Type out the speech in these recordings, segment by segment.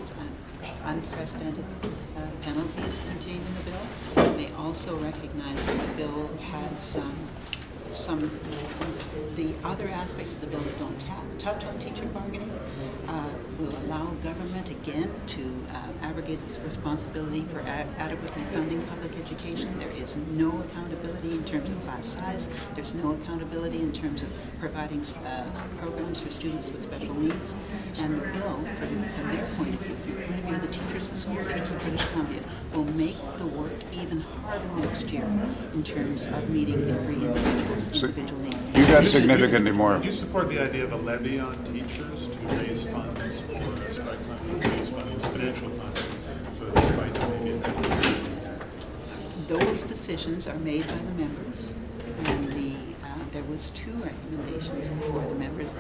these unprecedented penalties contained in the bill. They also recognize that the bill has the other aspects of the bill that don't touch on teacher bargaining will allow government again to abrogate its responsibility for adequately funding public education. There is no accountability in terms of class size. There's no accountability in terms of providing programs for students with special needs. And the bill, from their point of view, the teachers, the school teachers of British Columbia, will make the work even harder next year in terms of meeting every individual's individual need. You got significantly more. Do you support the idea of a levy on teachers to raise funds for strike funding, raise funds, financial funds for the fight to make it? Those decisions are made by the members, and there was two recommendations before the members,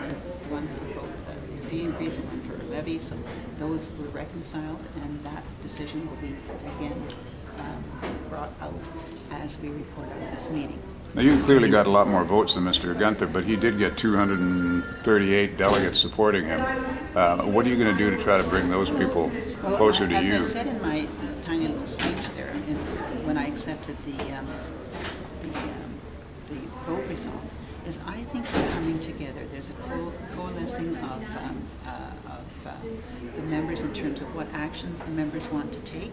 one for both the fee increase and one for a levy, so those were reconciled, and that decision will be again brought out as we report out of this meeting. Now, you clearly got a lot more votes than Mr. Gunther, but he did get 238 delegates supporting him. What are you going to do to try to bring those people closer to you? As I said in my tiny little speech there, when I accepted the vote result, is I think we're coming together. There's a coalescing of the members in terms of what actions the members want to take,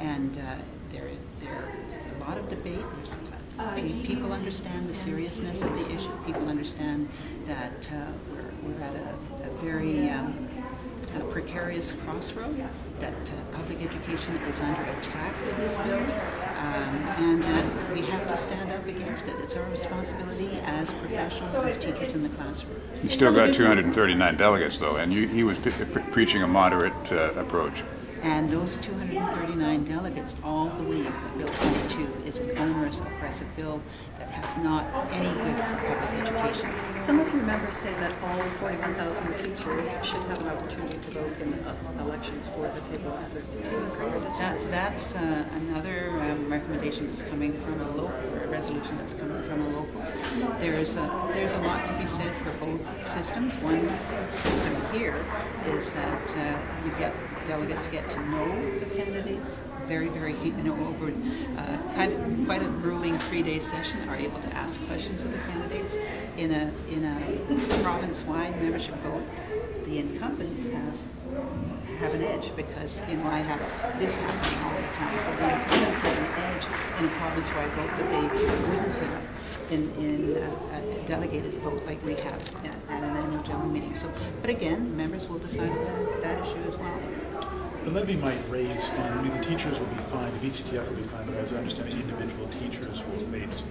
and there's a lot of debate. People understand the seriousness of the issue. People understand that we're at a very precarious crossroad, that public education is under attack with this bill, and that we have to stand up against it. It's our responsibility as professionals, as teachers in the classroom. You still got 239 delegates, though, and he was preaching a moderate approach. And those 239 delegates all believe that Bill 22 is an onerous, oppressive bill that has not any good for public education. Some of your members say that all 41,000 teachers should have an opportunity to vote in elections for the table officers. Do you agree with that? That's another recommendation that's coming from a local, or a resolution that's coming from a local. There's a lot to be said for both systems. One system here is that delegates get to know the candidates very, over quite a grueling 3-day session, are able to ask questions of the candidates. In a province-wide membership vote, the incumbents have an edge because I have this happening all the time. So the incumbents have an edge in a province-wide vote that they wouldn't have in a delegated vote like we have at an annual general meeting. So, but again, members will decide on that issue as well. The levy might raise funds. I mean, the teachers will be fined, the BCTF will be fined, but as I understand it, individual teachers will face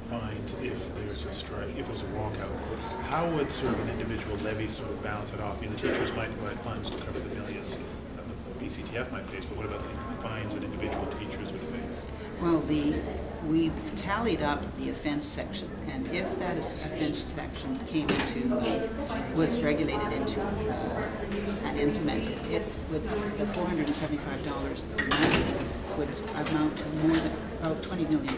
fines if there's a strike, if there's a walkout. How would sort of an individual levy sort of balance it off? I mean, the teachers might provide funds to cover the millions that the BCTF might face, but what about the fines that individual teachers would face? Well, we've tallied up the offense section, and if that offense section was regulated into and implemented, it would, the $475 per month would amount to more than about $20 million.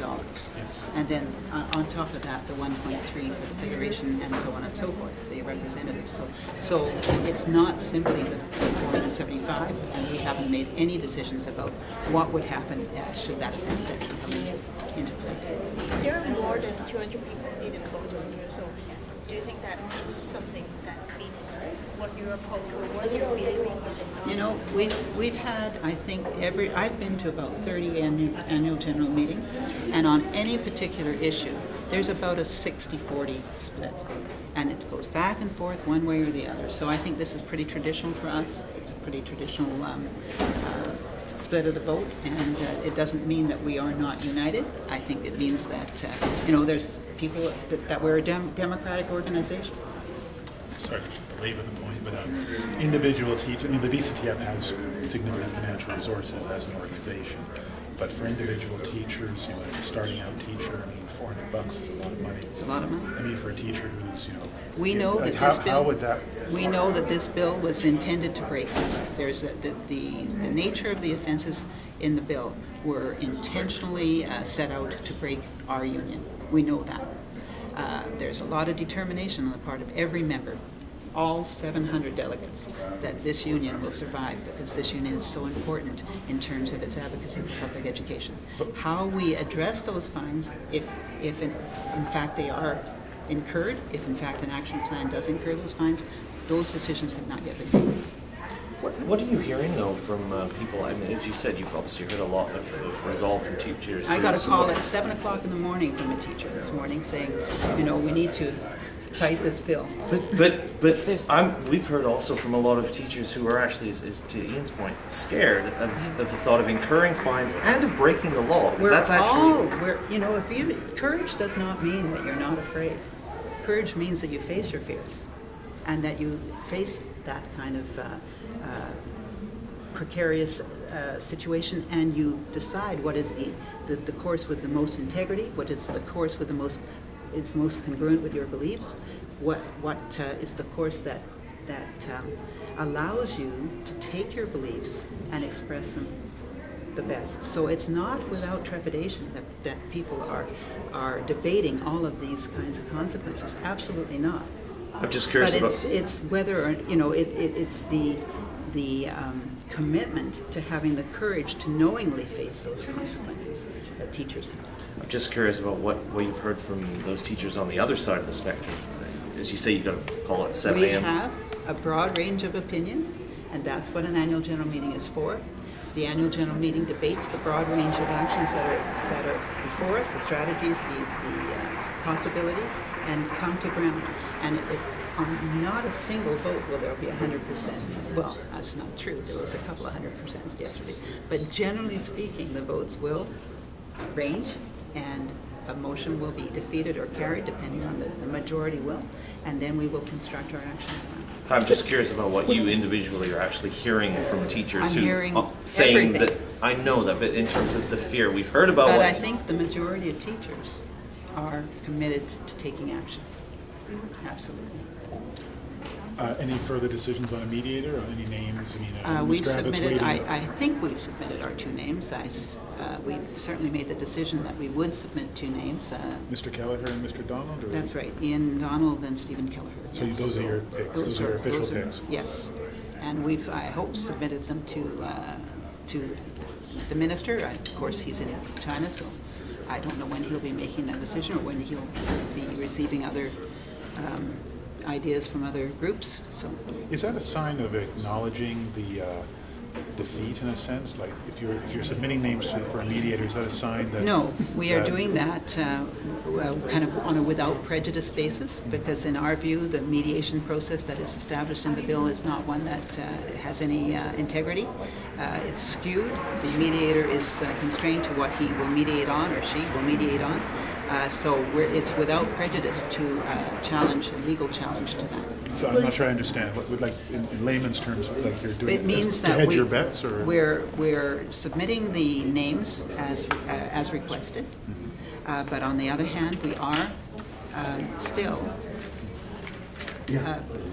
And then on top of that, the 1.3 for the Federation, and so on and so forth, the representatives. So it's not simply the 475, and we haven't made any decisions about what would happen should that offense section come into play. There are more than 200 people who didn't vote on you, so do you think that is something that means what you oppose or what you're feeling is? We've had, I think, I've been to about 30 annual general meetings, and on any particular issue, there's about a 60-40 split. And it goes back and forth one way or the other. So I think this is pretty traditional for us. It's a pretty traditional split of the vote, and it doesn't mean that we are not united. I think it means that, there's people that we're a democratic organization. Sorry to belabor the point, but individual teachers, I mean, the BCTF has significant financial resources as an organization, but for individual teachers, a starting out teacher, I mean, $400 is a lot of money. It's a lot of money. I mean, for a teacher who's, we know that we know that this bill was intended to break us. There's the nature of the offenses in the bill were intentionally set out to break our union. We know that. There's a lot of determination on the part of every member, all 700 delegates, that this union will survive, because this union is so important in terms of its advocacy for public education. How we address those fines, if in fact they are incurred, if in fact an action plan does incur those fines, those decisions have not yet been made. What are you hearing, though, from people? I mean, as you said, you've obviously heard a lot of resolve from teachers. I got a call at 7 o'clock in the morning from a teacher this morning saying, you know, we need to fight this bill. But we've heard also from a lot of teachers who are actually, as to Ian's point, scared of the thought of incurring fines and of breaking the law. You know, courage does not mean that you're not afraid. Courage means that you face your fears and that you face that kind of precarious situation, and you decide what is the course with the most integrity, what is the course with the most congruent with your beliefs, what is the course that allows you to take your beliefs and express them the best. So it's not without trepidation that people are debating all of these kinds of consequences. Absolutely not. I'm just curious but it's whether, or, you know, it's the commitment to having the courage to knowingly face those consequences that teachers have. I'm just curious about what you've heard from those teachers on the other side of the spectrum. As you say, you've got a call at 7 a.m. We have a broad range of opinion, and that's what an annual general meeting is for. The annual general meeting debates the broad range of actions that are before us, the strategies, the possibilities, and come to ground. And on not a single vote will there be 100%. Well, that's not true. There was a couple of 100% yesterday. But generally speaking, the votes will range, and a motion will be defeated or carried depending on the majority will, and then we will construct our action plan. I'm just curious about what you individually are actually hearing from teachers I'm hearing saying everything. that. I know that, but in terms of the fear, we've heard about. But I think the majority of teachers are committed to taking action. Absolutely. Any further decisions on a mediator or any names? I mean, we've submitted, I think we've submitted our 2 names. We certainly made the decision that we would submit 2 names. Mr. Kelleher and Mr. Donald? Or? That's right, Ian Donald and Stephen Kelleher. So yes. Those are your picks, those are your official picks? Yes, and we've, I hope, submitted them to the minister. Of course, he's in China, so I don't know when he'll be making that decision or when he'll be receiving other ideas from other groups. So, is that a sign of acknowledging the defeat in a sense? Like if you're submitting names for a mediator, is that a sign that? No, we are doing that kind of on a without prejudice basis, because in our view, the mediation process that is established in the bill is not one that has any integrity. It's skewed. The mediator is constrained to what he will mediate on or she will mediate on. So it's without prejudice to challenge, a legal challenge to that. So I'm not sure I understand. What would, like in layman's terms, like you're doing it means to that hedge your bets, or we're submitting the names as requested, but on the other hand, we are still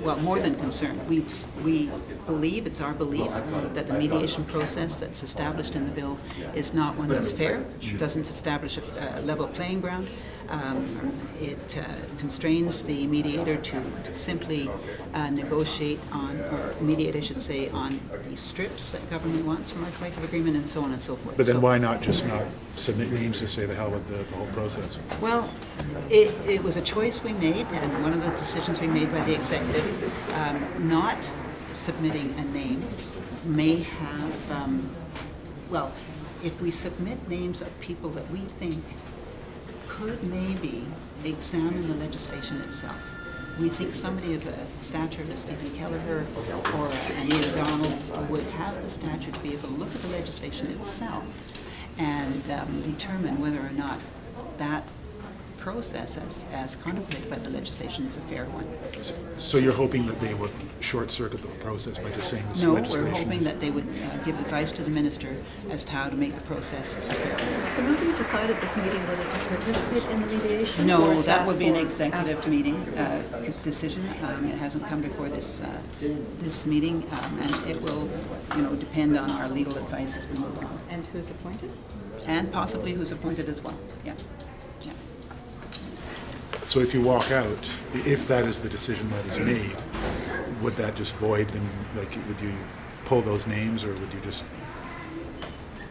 well, more than concerned. We believe, it's our belief, that the mediation process that's established in the bill is not one that's fair, doesn't establish a level playing ground. It constrains the mediator to simply negotiate on, or mediate, I should say, on the strips that government wants from our collective agreement, and so on and so forth. But then why not just not submit names to say the hell with the whole process? Well, it was a choice we made, and one of the decisions we made by the executive. Not submitting a name may have, well, if we submit names of people that we think could maybe examine the legislation itself. We think somebody of a stature of Stephen Kelleher or Ian Donald would have the stature to be able to look at the legislation itself and determine whether or not that process as contemplated by the legislation is a fair one. So you're hoping that they would short-circuit the process by just saying this No, legislation? we're hoping that they would give advice to the minister as to how to make the process a fair one. But have you decided this meeting whether to participate in the mediation? No, that would be an executive meeting decision. It hasn't come before this meeting, and it will, depend on our legal advice as we move on. And who's appointed? And possibly who's appointed as well. Yeah. So if you walk out, if that is the decision that is made, would that just void them? Like, would you pull those names, or would you just?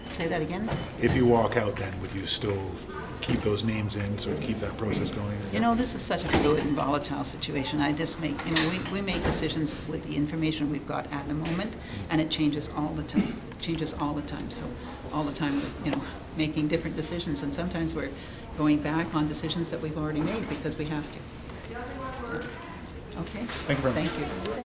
Say that again? If you walk out, then would you still keep those names in, sort of keep that process going? You know, this is such a fluid and volatile situation. I just make, you know, we make decisions with the information we've got at the moment, and it changes all the time. Changes all the time. So all the time, you know, making different decisions, and sometimes we're going back on decisions that we've already made because we have to. Okay. Thank you very much. Thank you.